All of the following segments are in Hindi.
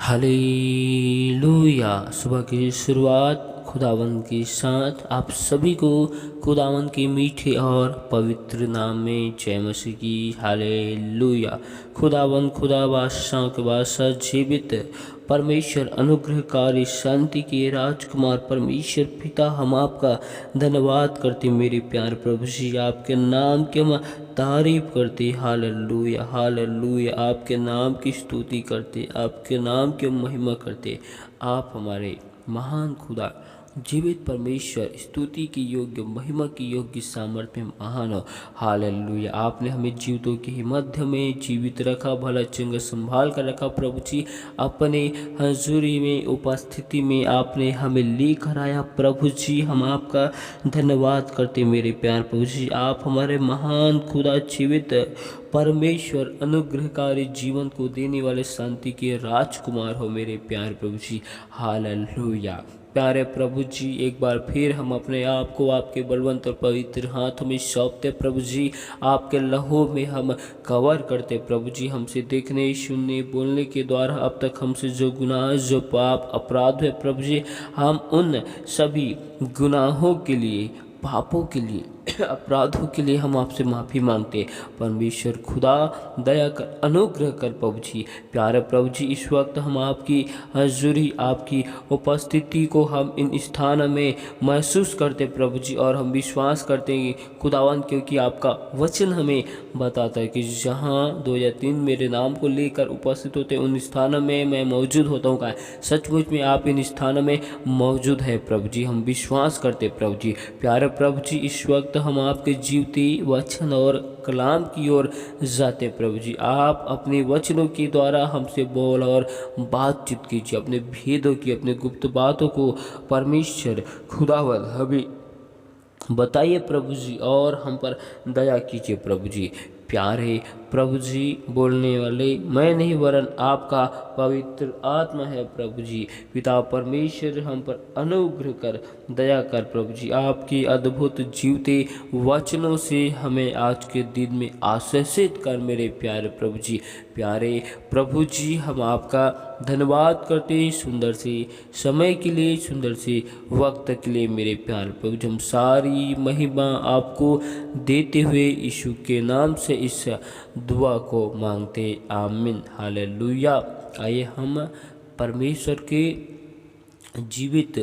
हालेलुया। सुबह की शुरुआत खुदावंद के साथ आप सभी को खुदावंद के मीठे और पवित्र नाम में जय मसीह की। हालेलुया। खुदावंद खुदा बादशाह के बादशाह जीवित परमेश्वर अनुग्रहकारी शांति के राजकुमार परमेश्वर पिता, हम आपका धन्यवाद करते मेरे प्यार प्रभु जी। आपके नाम की हम तारीफ करते। Hallelujah hallelujah. आपके नाम की स्तुति करते, आपके नाम की महिमा करते। आप हमारे महान खुदा जीवित परमेश्वर, स्तुति की योग्य, महिमा की योग्य, सामर्थ्य में महान हो। हालेलुया। आपने हमें जीवितों के मध्य में जीवित रखा, भला चंगा संभाल कर रखा प्रभु जी। अपने हजूरी में, उपस्थिति में आपने हमें लेकर आया प्रभु जी। हम आपका धन्यवाद करते मेरे प्यार प्रभु जी। आप हमारे महान खुदा जीवित परमेश्वर, अनुग्रहकारी, जीवन को देने वाले, शांति के राजकुमार हो मेरे प्यार प्रभु जी। हालेलुया। प्यारे प्रभु जी, एक बार फिर हम अपने आप को आपके बलवंत और पवित्र हाथों में सौंपते प्रभु जी। आपके लहू में हम कवर करते प्रभु जी। हमसे देखने, सुनने, बोलने के द्वारा अब तक हमसे जो गुनाह, जो पाप, अपराध है प्रभु जी, हम उन सभी गुनाहों के लिए, पापों के लिए, अपराधों के लिए हम आपसे माफ़ी मांगते। परमेश्वर खुदा दया कर, अनुग्रह कर प्रभु जी। प्यारे प्रभु जी, इस वक्त हम आपकी हजूरी, आपकी उपस्थिति को हम इन स्थान में महसूस करते प्रभु जी। और हम विश्वास करते हैं खुदावन, क्योंकि आपका वचन हमें बताता है कि जहाँ 2 या 3 मेरे नाम को लेकर उपस्थित होते उन स्थानों में मैं मौजूद होता हूँ। सचमुच में आप इन स्थानों में मौजूद है प्रभु जी। हम विश्वास करते प्रभु जी। प्यारे प्रभु जी, इस वक्त हम आपके जीवती वचन और कलाम की ओर जाते प्रभु जी। आप अपने वचनों के द्वारा हमसे बोल और बातचीत कीजिए, अपने भेदों की, अपने गुप्त बातों को परमेश्वर खुदावंद हमें बताइए प्रभु जी, और हम पर दया कीजिए प्रभु जी। प्यारे प्रभु जी, बोलने वाले मैं नहीं वरन आपका पवित्र आत्मा है प्रभु जी। पिता परमेश्वर, हम पर अनुग्रह कर, दया कर प्रभु जी। आपकी अद्भुत जीवते वचनों से हमें आज के दिन में आशीषित कर मेरे प्यारे प्रभु जी। प्यारे प्रभु जी, हम आपका धन्यवाद करते हैं सुंदर से समय के लिए, सुंदर से वक्त के लिए मेरे प्यारे प्रभु जी। हम सारी महिमा आपको देते हुए यीशु के नाम से इस दुआ को मांगते, आमीन। हालेलुया। आइए हम परमेश्वर के जीवित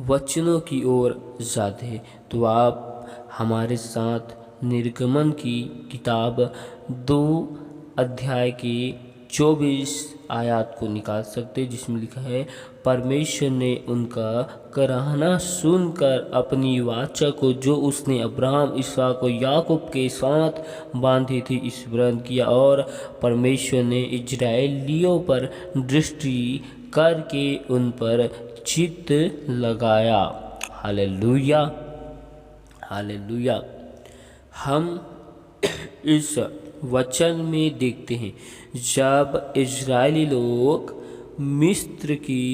वचनों की ओर जाते हैं। तो आप हमारे साथ निर्गमन की किताब 2 अध्याय की 24 आयत को निकाल सकते, जिसमें लिखा है, परमेश्वर ने उनका कराहना सुनकर अपनी वाचा को जो उसने अब्राहम, इसहाक और याकूब के साथ बांधी थी स्मरण किया, और परमेश्वर ने इजराइलियों पर दृष्टि करके उन पर चित्त लगाया। Hallelujah hallelujah. हम इस वचन में देखते हैं, जब इजरायली लोग मिस्र की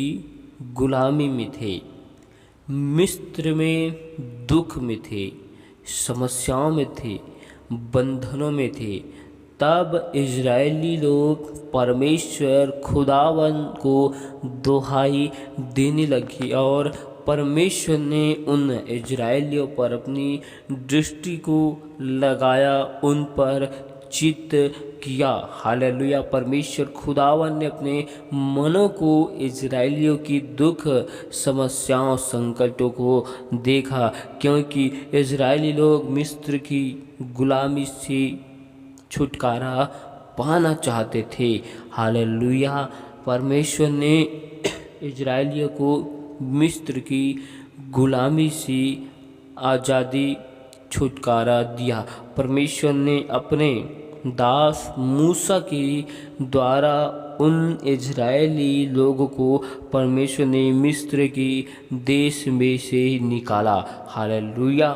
गुलामी में थे, मिस्र में दुख में थे, समस्याओं में थे, बंधनों में थे, तब इजरायली लोग परमेश्वर खुदावन को दुहाई देने लगे, और परमेश्वर ने उन इजरायलियों पर अपनी दृष्टि को लगाया, उन पर चित्त किया। हालेलुया। परमेश्वर खुदावन ने अपने मनों को इजरायलियों की दुख, समस्याओं, संकटों को देखा, क्योंकि इजरायली लोग मिस्र की गुलामी से छुटकारा पाना चाहते थे। हालेलुया। परमेश्वर ने इजरायलियों को मिस्र की गुलामी से आज़ादी, छुटकारा दिया। परमेश्वर ने अपने दास मूसा के द्वारा उन इजरायली लोगों को परमेश्वर ने मिस्र के देश में से निकाला। Hallelujah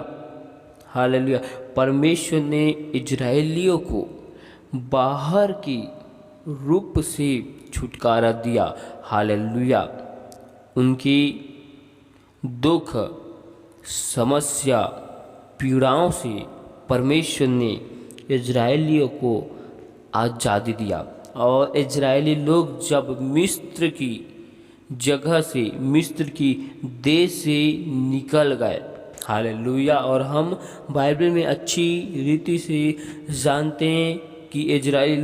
hallelujah. परमेश्वर ने इजरायलियों को बाहर की रूप से छुटकारा दिया। हालेलुया। उनकी दुख, समस्या, पीड़ाओं से परमेश्वर ने इजरायलियों को आज़ादी दिया। और इजरायली लोग जब मिस्र की जगह से, मिस्र की देश से निकल गए। हालेलुया। और हम बाइबल में अच्छी रीति से जानते हैं कि इजरायली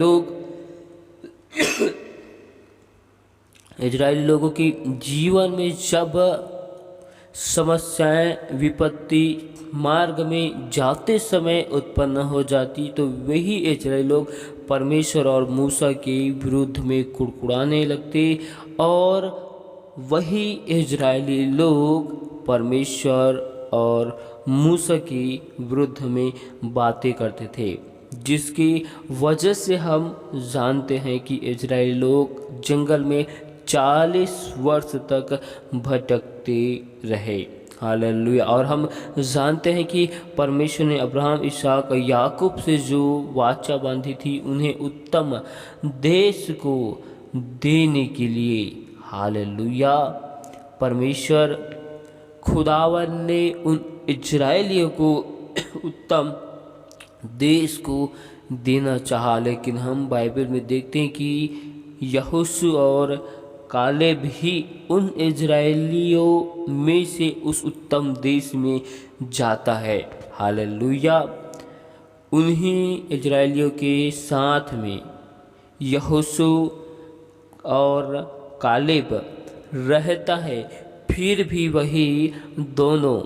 लोगों के जीवन में जब समस्याएं, विपत्ति मार्ग में जाते समय उत्पन्न हो जाती तो वही इजरायली लोग परमेश्वर और मूसा के विरुद्ध में कुड़कुड़ाने लगते और वही इजरायली लोग परमेश्वर और मूसा के विरुद्ध में बातें करते थे, जिसकी वजह से हम जानते हैं कि इजरायली लोग जंगल में 40 वर्ष तक भटकते रहे। हालेलुया। और हम जानते हैं कि परमेश्वर ने अब्राहम, इसहाक और याकूब से जो वाचा बांधी थी, उन्हें उत्तम देश को देने के लिए, हालेलुया, परमेश्वर खुदावन ने उन इजरायलियों को उत्तम देश को देना चाहा। लेकिन हम बाइबल में देखते हैं कि यहोशू और कालेब ही उन इजरायलियों में से उस उत्तम देश में जाता है। हालेलुया। उन्हीं इजरायलियों के साथ में यहोशू और कालेब रहता है, फिर भी वही दोनों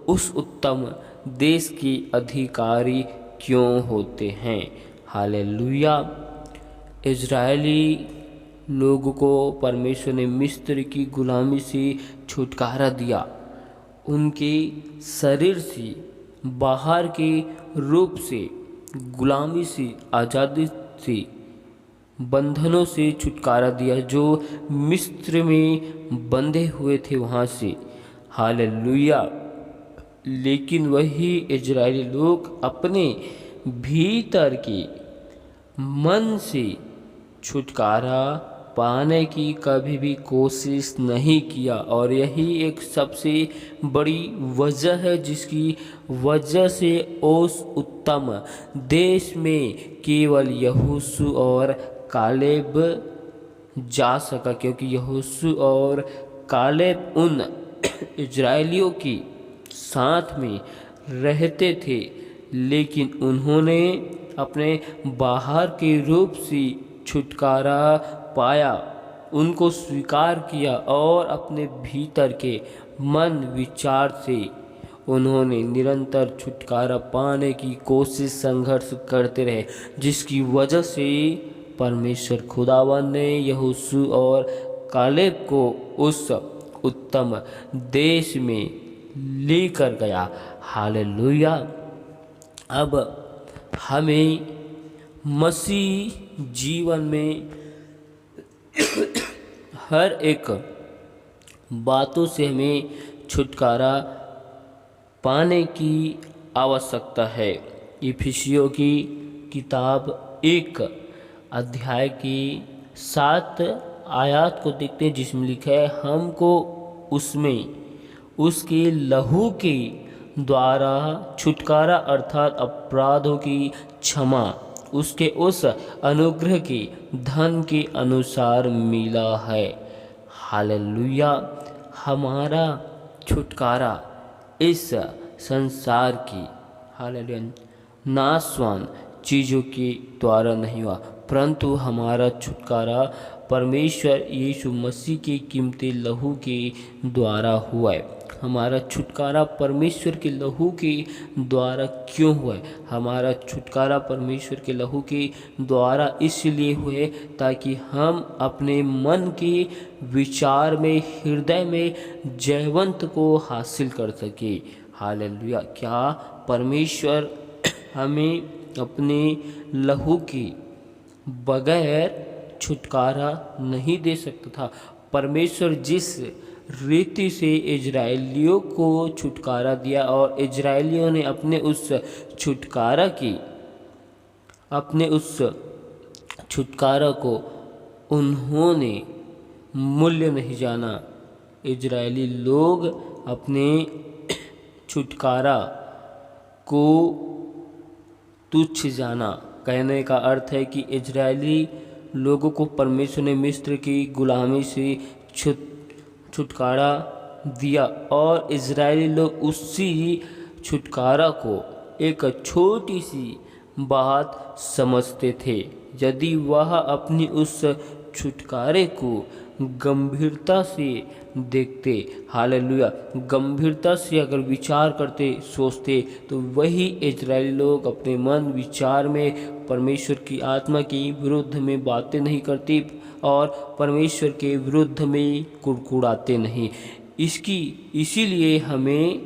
उस उत्तम देश के अधिकारी क्यों होते हैं। हालेलुया। इजरायली लोगों को परमेश्वर ने मिस्र की गुलामी से छुटकारा दिया, उनके शरीर से, बाहर के रूप से, गुलामी से, आज़ादी से, बंधनों से छुटकारा दिया जो मिस्र में बंधे हुए थे वहाँ से। हालेलुया। लेकिन वही इजरायली लोग अपने भीतर के मन से छुटकारा पाने की कभी भी कोशिश नहीं किया, और यही एक सबसे बड़ी वजह है जिसकी वजह से उस उत्तम देश में केवल यहोशू और कालेब जा सका, क्योंकि यहोशू और कालेब उन इजरायलियों के साथ में रहते थे, लेकिन उन्होंने अपने बाहर के रूप से छुटकारा पाया, उनको स्वीकार किया और अपने भीतर के मन विचार से उन्होंने निरंतर छुटकारा पाने की कोशिश, संघर्ष करते रहे, जिसकी वजह से परमेश्वर खुदावन ने यहोशू और कालेब को उस उत्तम देश में लेकर गया। हालेलुया। अब हमें मसीह जीवन में हर एक बातों से हमें छुटकारा पाने की आवश्यकता है। इफिसियों की किताब 1 अध्याय की 7 आयत को देखते हैं, जिसमें लिखा है, हमको उसमें उसके लहू के द्वारा छुटकारा अर्थात अपराधों की क्षमा उसके उस अनुग्रह के धन के अनुसार मिला है। हालेलुया। हमारा छुटकारा इस संसार की, हालेलुया, नाशवान चीज़ों के द्वारा नहीं हुआ, परंतु हमारा छुटकारा परमेश्वर यीशु मसीह के कीमती लहू के द्वारा हुआ है। हमारा छुटकारा परमेश्वर के लहू के द्वारा क्यों हुआ है? हमारा छुटकारा परमेश्वर के लहू के द्वारा इसलिए हुए ताकि हम अपने मन के विचार में, हृदय में जयवंत को हासिल कर सके। हालेलुया। क्या परमेश्वर हमें अपने लहू के बगैर छुटकारा नहीं दे सकता था? परमेश्वर जिस रीति से इजरायलियों को छुटकारा दिया और इजरायलियों ने अपने उस छुटकारा को उन्होंने मूल्य नहीं जाना। इजरायली लोग अपने छुटकारा को तुच्छ जाना। कहने का अर्थ है कि इजरायली लोगों को परमेश्वर ने मिस्र की गुलामी से छुटकारा दिया और इजरायली लोग उसी छुटकारा को एक छोटी सी बात समझते थे। यदि वह अपनी उस छुटकारे को गंभीरता से देखते, हालेलुया, गंभीरता से अगर विचार करते, सोचते, तो वही इजरायली लोग अपने मन विचार में परमेश्वर की आत्मा के विरुद्ध में बातें नहीं करते और परमेश्वर के विरुद्ध में कुड़कुड़ाते नहीं। इसीलिए हमें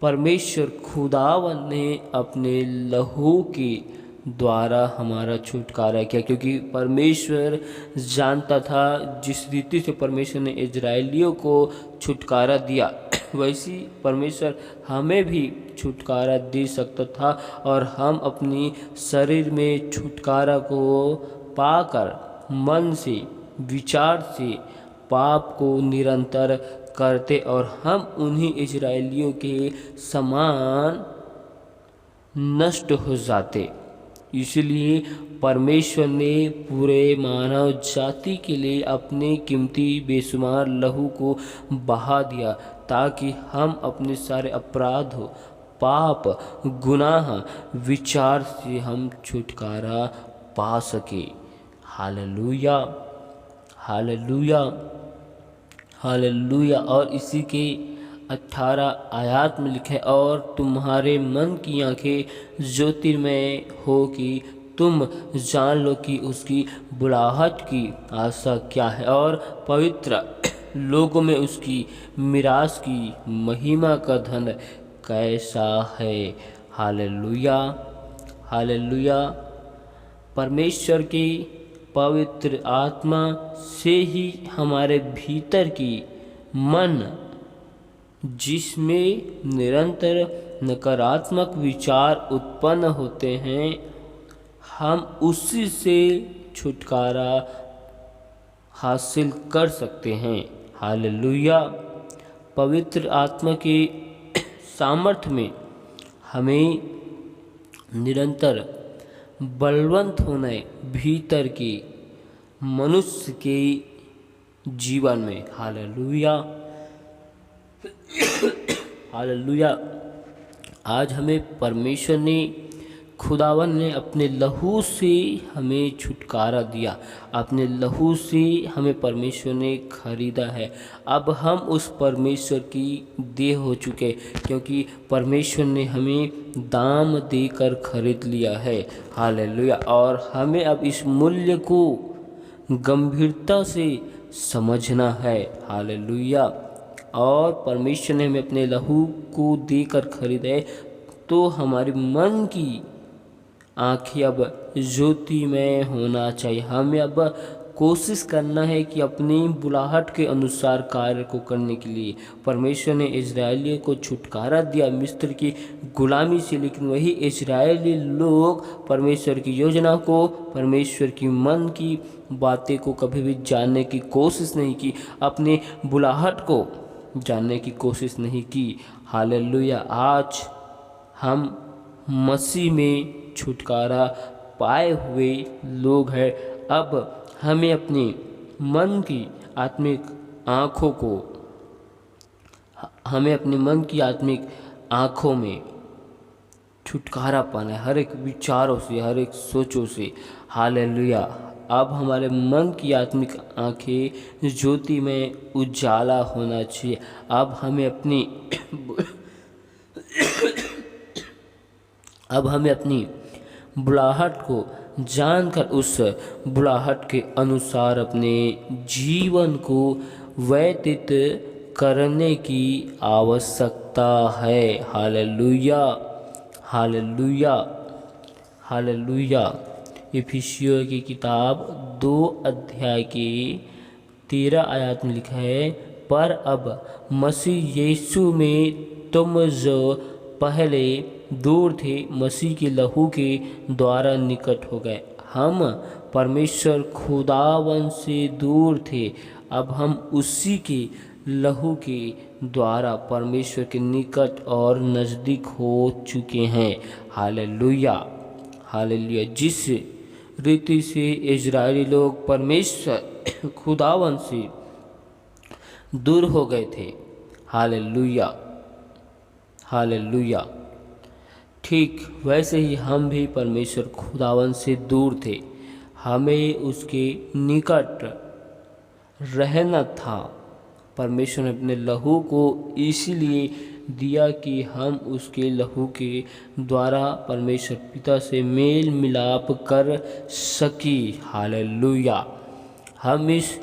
परमेश्वर खुदावन ने अपने लहू के द्वारा हमारा छुटकारा किया, क्योंकि परमेश्वर जानता था जिस रीति से परमेश्वर ने इजरायलियों को छुटकारा दिया वैसी परमेश्वर हमें भी छुटकारा दे सकता था और हम अपनी शरीर में छुटकारा को पाकर मन से विचार से पाप को निरंतर करते और हम उन्हीं इजरायलियों के समान नष्ट हो जाते। इसलिए परमेश्वर ने पूरे मानव जाति के लिए अपने कीमती बेशुमार लहू को बहा दिया ताकि हम अपने सारे अपराध, पाप, गुनाह, विचार से हम छुटकारा पा सके। Hallelujah, hallelujah, hallelujah. और इसी के 18 आयत में लिखे, और तुम्हारे मन की आंखें ज्योतिर्मय हो कि तुम जान लो कि उसकी बुलाहट की आशा क्या है और पवित्र लोगों में उसकी मिरास की महिमा का धन कैसा है। Hallelujah, hallelujah. परमेश्वर की पवित्र आत्मा से ही हमारे भीतर की मन जिसमें निरंतर नकारात्मक विचार उत्पन्न होते हैं, हम उसी से छुटकारा हासिल कर सकते हैं। हालेलुया। पवित्र आत्मा के सामर्थ्य में हमें निरंतर बलवंत होने भीतर के मनुष्य के जीवन में। Hallelujah, hallelujah. आज हमें परमेश्वर ने, खुदावन ने अपने लहू से हमें छुटकारा दिया, अपने लहू से हमें परमेश्वर ने खरीदा है। अब हम उस परमेश्वर की देह हो चुके, क्योंकि परमेश्वर ने हमें दाम देकर खरीद लिया है। हालेलुया। और हमें अब इस मूल्य को गंभीरता से समझना है। हालेलुया। और परमेश्वर ने हमें अपने लहू को देकर खरीदे, तो हमारे मन की आँखें अब ज्योति में होना चाहिए। हमें अब कोशिश करना है कि अपनी बुलाहट के अनुसार कार्य को करने के लिए। परमेश्वर ने इजरायलियों को छुटकारा दिया मिस्र की गुलामी से, लेकिन वही इजरायली लोग परमेश्वर की योजना को, परमेश्वर की मन की बातें को कभी भी जानने की कोशिश नहीं की, अपने बुलाहट को जानने की कोशिश नहीं की। हालेलुया। आज हम मसीह में छुटकारा पाए हुए लोग हैं। अब हमें अपने मन की आत्मिक आँखों को, हमें अपने मन की आत्मिक आँखों में छुटकारा पाना है, हर एक विचारों से, हर एक सोचों से। हालेलुया। अब हमारे मन की आत्मिक आँखें ज्योति में उजाला होना चाहिए। अब हमें अपनी बुलाहट को जानकर उस बुलाहट के अनुसार अपने जीवन को व्यतीत करने की आवश्यकता है। Hallelujah, hallelujah, hallelujah. इफिसियों की किताब 2 अध्याय के 13 आयत में लिखा है, पर अब मसीह यीशु में तुम जो पहले दूर थे, मसीह के लहू के द्वारा निकट हो गए। हम परमेश्वर खुदावन से दूर थे, अब हम उसी के लहू के द्वारा परमेश्वर के निकट और नज़दीक हो चुके हैं। Hallelujah, hallelujah. जिस रीति से इजरायली लोग परमेश्वर खुदावन से दूर हो गए थे। Hallelujah, hallelujah. ठीक वैसे ही हम भी परमेश्वर खुदावन से दूर थे। हमें उसके निकट रहना था। परमेश्वर ने अपने लहू को इसीलिए दिया कि हम उसके लहू के द्वारा परमेश्वर पिता से मेल मिलाप कर सकी। हालेलुया। हम इस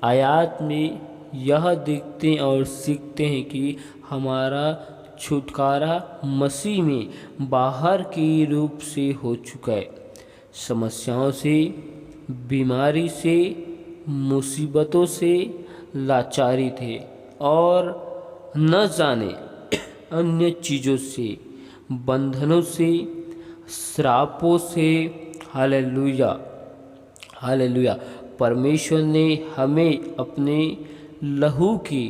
आयत में यह देखते और सीखते हैं कि हमारा छुटकारा मसीह में बाहर के रूप से हो चुका है। समस्याओं से, बीमारी से, मुसीबतों से लाचारी थे और न जाने अन्य चीज़ों से, बंधनों से, श्रापों से। Hallelujah, hallelujah. परमेश्वर ने हमें अपने लहू के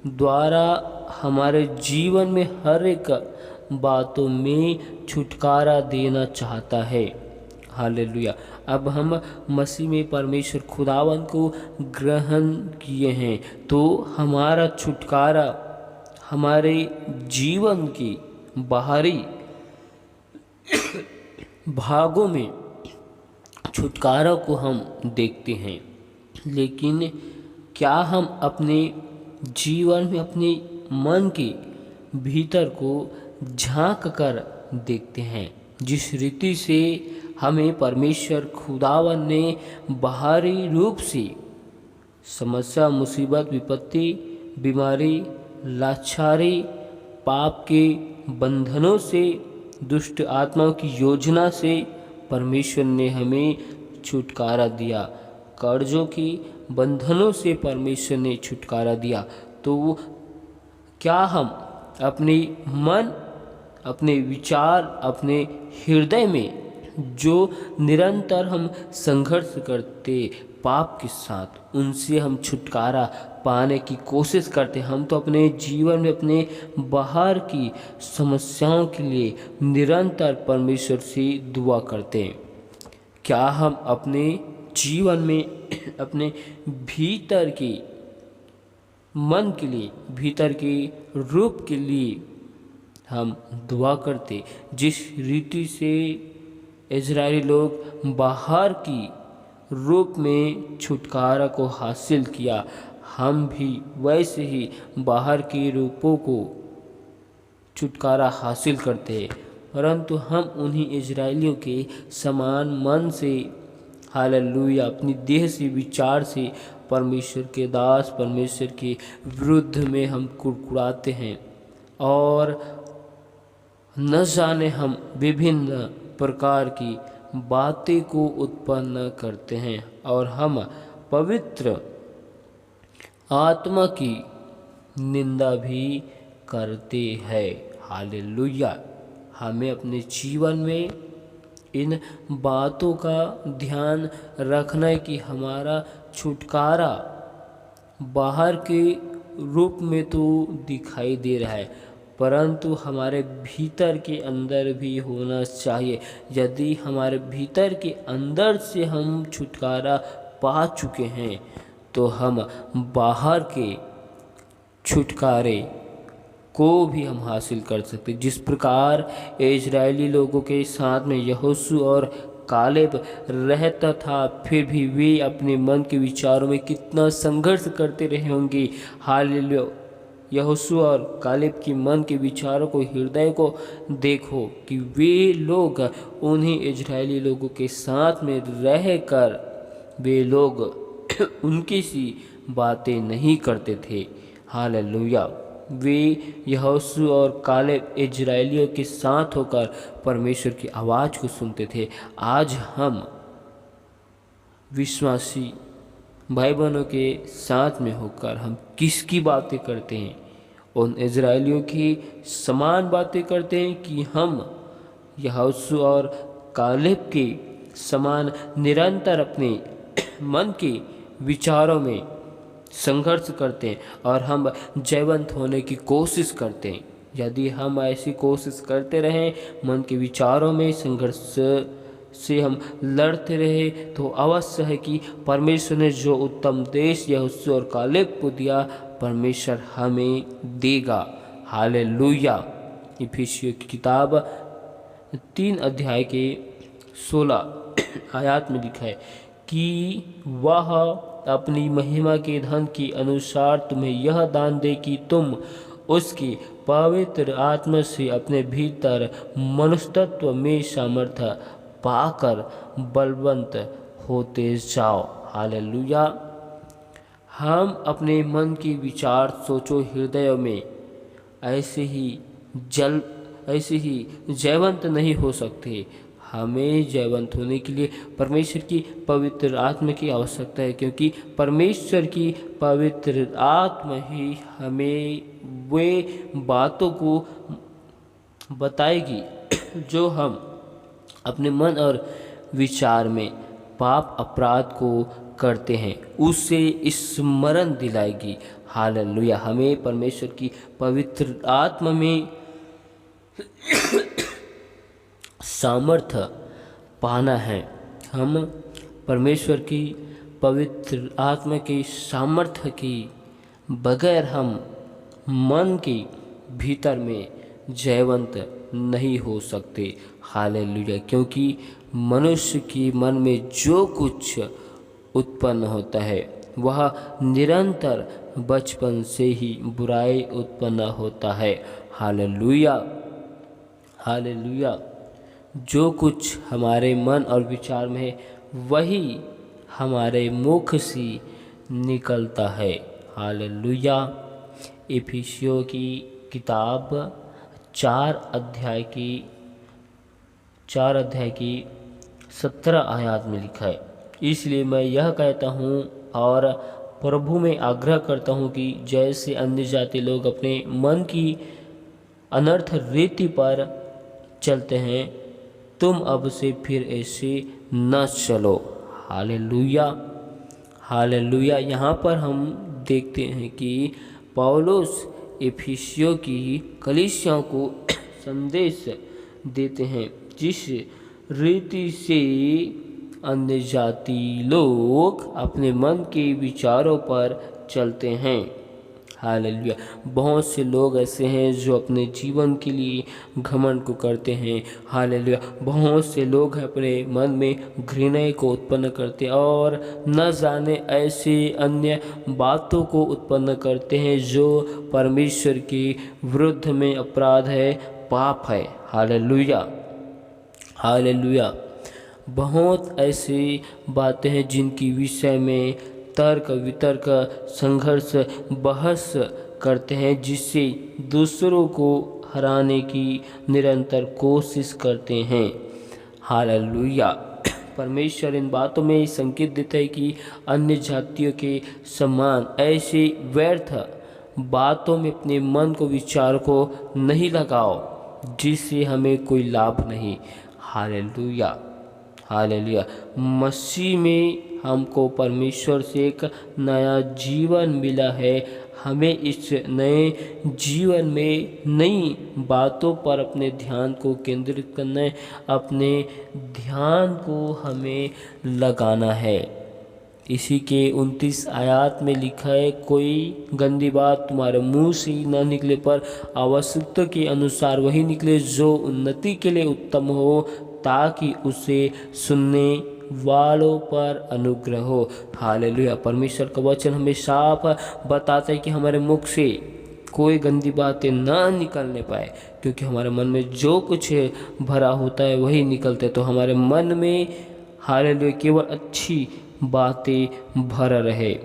द्वारा हमारे जीवन में हर एक बातों में छुटकारा देना चाहता है। हालेलुया। अब हम मसीह में परमेश्वर खुदावन को ग्रहण किए हैं तो हमारा छुटकारा हमारे जीवन की बाहरी भागों में छुटकारा को हम देखते हैं, लेकिन क्या हम अपने जीवन में अपने मन के भीतर को झांक कर देखते हैं? जिस रीति से हमें परमेश्वर खुदावन ने बाहरी रूप से समस्या, मुसीबत, विपत्ति, बीमारी, लाचारी, पाप के बंधनों से, दुष्ट आत्माओं की योजना से परमेश्वर ने हमें छुटकारा दिया। कर्जों की बंधनों से परमेश्वर ने छुटकारा दिया। तो क्या हम अपने मन, अपने विचार, अपने हृदय में जो निरंतर हम संघर्ष करते पाप के साथ, उनसे हम छुटकारा पाने की कोशिश करते? हम तो अपने जीवन में अपने बाहर की समस्याओं के लिए निरंतर परमेश्वर से दुआ करते हैं। क्या हम अपने जीवन में अपने भीतर के मन के लिए, भीतर के रूप के लिए हम दुआ करते? जिस रीति से इजरायली लोग बाहर की रूप में छुटकारा को हासिल किया, हम भी वैसे ही बाहर के रूपों को छुटकारा हासिल करते हैं। परंतु हम उन्हीं इजरायलियों के समान मन से, हालेलुया, अपनी देह से, विचार से परमेश्वर के दास, परमेश्वर के विरुद्ध में हम कुड़कुड़ाते हैं और न जाने हम विभिन्न प्रकार की बातें को उत्पन्न करते हैं और हम पवित्र आत्मा की निंदा भी करते हैं। हालेलुया। हमें अपने जीवन में इन बातों का ध्यान रखना है कि हमारा छुटकारा बाहर के रूप में तो दिखाई दे रहा है, परंतु हमारे भीतर के अंदर भी होना चाहिए। यदि हमारे भीतर के अंदर से हम छुटकारा पा चुके हैं तो हम बाहर के छुटकारे को भी हम हासिल कर सकते। जिस प्रकार इजरायली लोगों के साथ में यहोशू और कालेब रहता था, फिर भी वे अपने मन के विचारों में कितना संघर्ष करते रहे होंगे। हालेलुया। यहोशू और कालेब के मन के विचारों को, हृदय को देखो कि वे लोग उन्हीं इजरायली लोगों के साथ में रहकर वे लोग उनकी सी बातें नहीं करते थे। हालेलुया। वे यहोशू और कालेब इजरायलियों के साथ होकर परमेश्वर की आवाज़ को सुनते थे। आज हम विश्वासी भाई बहनों के साथ में होकर हम किसकी बातें करते हैं? उन इजरायलियों की समान बातें करते हैं कि हम यहोशू और कालेब के समान निरंतर अपने मन के विचारों में संघर्ष करते हैं और हम जयवंत होने की कोशिश करते हैं? यदि हम ऐसी कोशिश करते रहें, मन के विचारों में संघर्ष से हम लड़ते रहे तो अवश्य है कि परमेश्वर ने जो उत्तम देश यहोशू और कालेब को दिया परमेश्वर हमें देगा। हालेलुया। इफिसियों की किताब 3 अध्याय के 16 आयत में लिखा है कि वह अपनी महिमा के धन के अनुसार तुम्हें यह दान दे कि तुम उसकी पवित्र आत्मा से अपने भीतर मनुष्यत्व में सामर्थ्य पाकर बलवंत होते जाओ। हालेलुया। हम अपने मन के विचार सोचो हृदय में ऐसे ही जयवंत नहीं हो सकते। हमें जयवंत होने के लिए परमेश्वर की पवित्र आत्मा की आवश्यकता है, क्योंकि परमेश्वर की पवित्र आत्मा ही हमें वे बातों को बताएगी जो हम अपने मन और विचार में पाप अपराध को करते हैं, उससे स्मरण दिलाएगी। हालेलुया। हमें परमेश्वर की पवित्र आत्मा में सामर्थ्य पाना है। हम परमेश्वर की पवित्र आत्मा के सामर्थ्य के बगैर हम मन के भीतर में जयवंत नहीं हो सकते। हालेलुया। क्योंकि मनुष्य के मन में जो कुछ उत्पन्न होता है वह निरंतर बचपन से ही बुराई उत्पन्न होता है। हालेलुया। हालेलुया। जो कुछ हमारे मन और विचार में है वही हमारे मुख से निकलता है। हालेलुया। इफिसियों की किताब 4 अध्याय की 17 आयत में लिखा है, इसलिए मैं यह कहता हूँ और प्रभु में आग्रह करता हूँ कि जैसे अन्य जाति लोग अपने मन की अनर्थ रीति पर चलते हैं, तुम अब से फिर ऐसे न चलो। हालेलुया। हालेलुया। यहाँ पर हम देखते हैं कि पौलुस इफिसियों की कलीसियाओं को संदेश देते हैं जिस रीति से अन्य जाति लोग अपने मन के विचारों पर चलते हैं। हालेलुया। बहुत से लोग ऐसे हैं जो अपने जीवन के लिए घमंड को करते हैं। हालेलुया। बहुत से लोग अपने मन में घृणा को उत्पन्न करते हैं और न जाने ऐसे अन्य बातों को उत्पन्न करते हैं जो परमेश्वर के विरुद्ध में अपराध है, पाप है। हालेलुया। हालेलुया। बहुत ऐसी बातें हैं जिनकी विषय में तर्क वितर्क संघर्ष बहस करते हैं, जिससे दूसरों को हराने की निरंतर कोशिश करते हैं। हालेलुया। परमेश्वर इन बातों में संकेत देता है कि अन्य जातियों के समान ऐसे व्यर्थ बातों में अपने मन को विचार को नहीं लगाओ जिससे हमें कोई लाभ नहीं। हालेलुया। हालेलुया। मसीह में हमको परमेश्वर से एक नया जीवन मिला है। हमें इस नए जीवन में नई बातों पर अपने ध्यान को केंद्रित करना है, अपने ध्यान को हमें लगाना है। इसी के 29 आयत में लिखा है, कोई गंदी बात तुम्हारे मुंह से न निकले, पर आवश्यकता के अनुसार वही निकले जो उन्नति के लिए उत्तम हो, ताकि उसे सुनने वालों पर अनुग्रह हो। हालेलुया। परमेश्वर का वचन हमें साफ बताता है कि हमारे मुख से कोई गंदी बातें ना निकलने पाए, क्योंकि हमारे मन में जो कुछ भरा होता है वही निकलते। तो हमारे मन में हालेलुया केवल अच्छी बातें भरा रहे,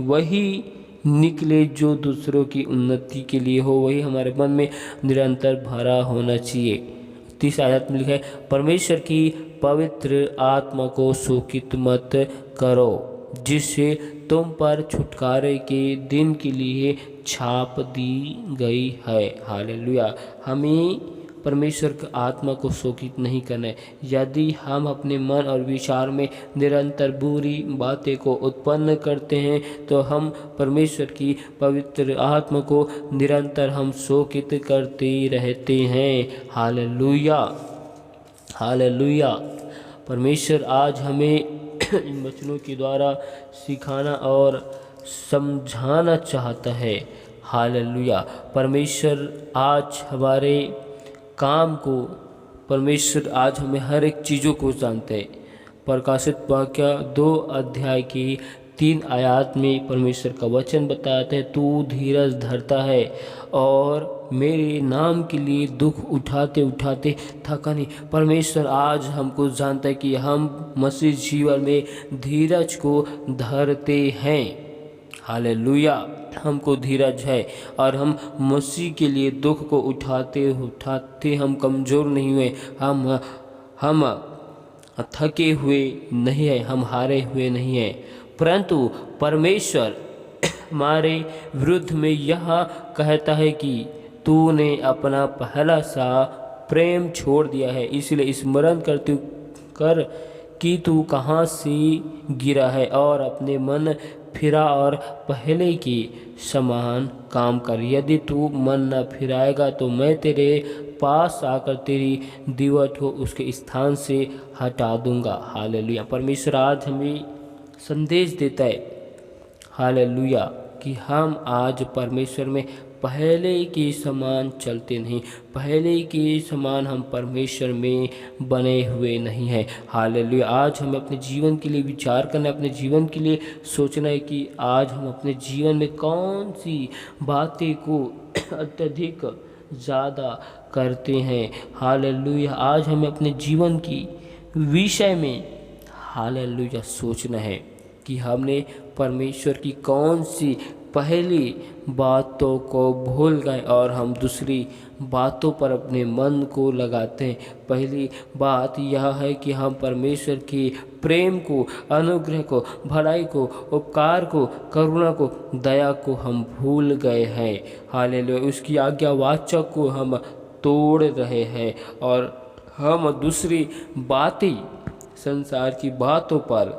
वही निकले जो दूसरों की उन्नति के लिए हो, वही हमारे मन में निरंतर भरा होना चाहिए। 30 आयत में लिखा है, परमेश्वर की पवित्र आत्मा को शोकित मत करो, जिससे तुम पर छुटकारे के दिन के लिए छाप दी गई है। हालेलुया। हमें परमेश्वर की आत्मा को शोकित नहीं करना है। यदि हम अपने मन और विचार में निरंतर बुरी बातें को उत्पन्न करते हैं तो हम परमेश्वर की पवित्र आत्मा को निरंतर हम शोकित करते रहते हैं। हालेलुया। हालेलुया। परमेश्वर आज हमें इन वचनों के द्वारा सिखाना और समझाना चाहता है। हालेलुया। परमेश्वर आज हमारे काम को, परमेश्वर आज हमें हर एक चीज़ों को जानते हैं। प्रकाशित वाक्य 2 अध्याय की 3 आयत में परमेश्वर का वचन बताता है, तू धीरज धरता है और मेरे नाम के लिए दुख उठाते उठाते थका नहीं। परमेश्वर आज हमको जानता है कि हम मसीह जीवन में धीरज को धरते हैं। हालेलुया। हमको धीरज है और हम मसीह के लिए दुख को उठाते उठाते हम कमज़ोर नहीं हुए, हम थके हुए नहीं हैं, हम हारे हुए नहीं हैं, परंतु परमेश्वर हमारे विरुद्ध में यह कहता है कि तूने अपना पहला सा प्रेम छोड़ दिया है, इसलिए स्मरण करते कर कि तू कहाँ से गिरा है और अपने मन फिरा और पहले की समान काम कर। यदि तू मन न फिराएगा तो मैं तेरे पास आकर तेरी दीवट को उसके स्थान से हटा दूंगा। हालेलुया। परमेश्वर आज हमें संदेश देता है, हालेलुया, कि हम आज परमेश्वर में पहले के समान चलते नहीं, पहले के समान हम परमेश्वर में बने हुए नहीं हैं। हालेलुया। आज हमें अपने जीवन के लिए विचार करना है, अपने जीवन के लिए सोचना है कि आज हम अपने जीवन में कौन सी बातें को अत्यधिक ज़्यादा करते हैं। हालेलुया। आज हमें अपने जीवन की विषय में, हालेलुया, सोचना है कि हमने परमेश्वर की कौन सी पहली बातों को भूल गए और हम दूसरी बातों पर अपने मन को लगाते हैं। पहली बात यह है कि हम परमेश्वर के प्रेम को, अनुग्रह को, भलाई को, उपकार को, करुणा को, दया को हम भूल गए हैं। हालेलुया। उसकी आज्ञावाचक को हम तोड़ रहे हैं और हम दूसरी बातें, संसार की बातों पर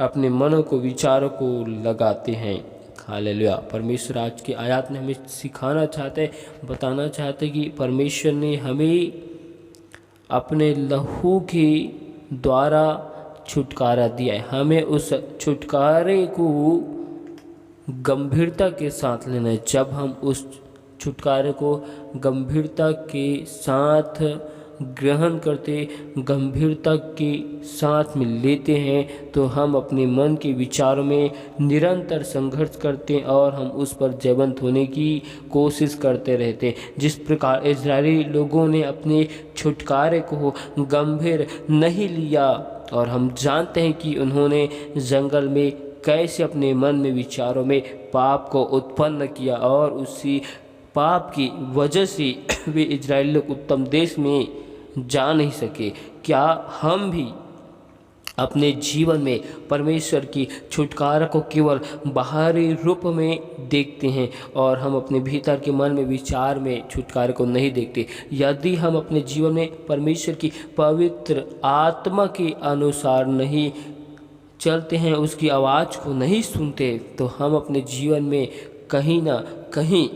अपने मनों को, विचारों को लगाते हैं। हालेलुया। परमेश्वर आज की आयत में हमें सिखाना चाहते, बताना चाहते कि परमेश्वर ने हमें अपने लहू के द्वारा छुटकारा दिया है। हमें उस छुटकारे को गंभीरता के साथ लेना है। जब हम उस छुटकारे को गंभीरता के साथ ग्रहण करते, गंभीरता के साथ में लेते हैं, तो हम अपने मन के विचारों में निरंतर संघर्ष करते हैं और हम उस पर जयवंत होने की कोशिश करते रहते हैं। जिस प्रकार इजरायली लोगों ने अपने छुटकारे को गंभीर नहीं लिया और हम जानते हैं कि उन्होंने जंगल में कैसे अपने मन में, विचारों में पाप को उत्पन्न किया और उसी पाप की वजह से वे इजरायली लोग उत्तम देश में जा नहीं सके। क्या हम भी अपने जीवन में परमेश्वर की छुटकारा को केवल बाहरी रूप में देखते हैं और हम अपने भीतर के मन में, विचार में छुटकारे को नहीं देखते? यदि हम अपने जीवन में परमेश्वर की पवित्र आत्मा के अनुसार नहीं चलते हैं, उसकी आवाज़ को नहीं सुनते, तो हम अपने जीवन में कहीं ना कहीं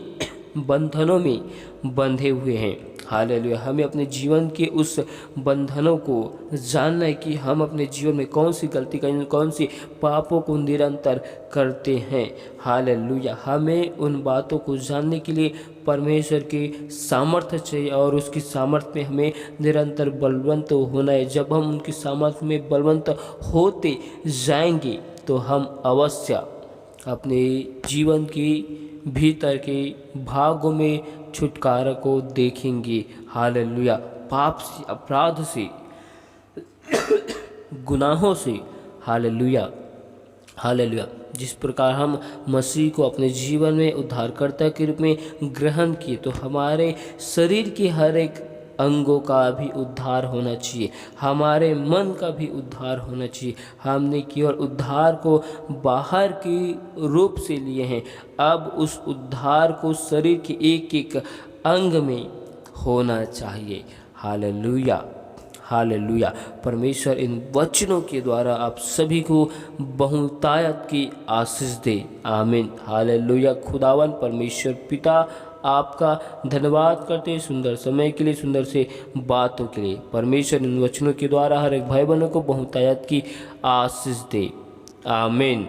बंधनों में बंधे हुए हैं। हालेलुया। हमें अपने जीवन के उस बंधनों को जानना है कि हम अपने जीवन में कौन सी गलती करें, कौन सी पापों को निरंतर करते हैं। हालेलुया। हमें उन बातों को जानने के लिए परमेश्वर की सामर्थ्य चाहिए और उसकी सामर्थ्य में हमें निरंतर बलवंत होना है। जब हम उनकी सामर्थ्य में बलवंत होते जाएंगे तो हम अवश्य अपने जीवन की भीतर के भागों में छुटकारा को देखेंगे। हालेलुया। पाप से, अपराध से, गुनाहों से, हालेलुया, हालेलुया। जिस प्रकार हम मसीह को अपने जीवन में उद्धारकर्ता के रूप में ग्रहण किए, तो हमारे शरीर के हर एक अंगों का भी उद्धार होना चाहिए, हमारे मन का भी उद्धार होना चाहिए। हमने केवल उद्धार को बाहर के रूप से लिए हैं, अब उस उद्धार को शरीर के एक एक अंग में होना चाहिए। Hallelujah, hallelujah. परमेश्वर इन वचनों के द्वारा आप सभी को बहुतायत की आशीष दे। आमीन। हालेलुया। खुदावन परमेश्वर पिता आपका धन्यवाद करते हैं सुंदर समय के लिए, सुंदर से बातों के लिए। परमेश्वर इन वचनों के द्वारा हर एक भाई बहनों को बहुतायत की आशीष दे। आमीन।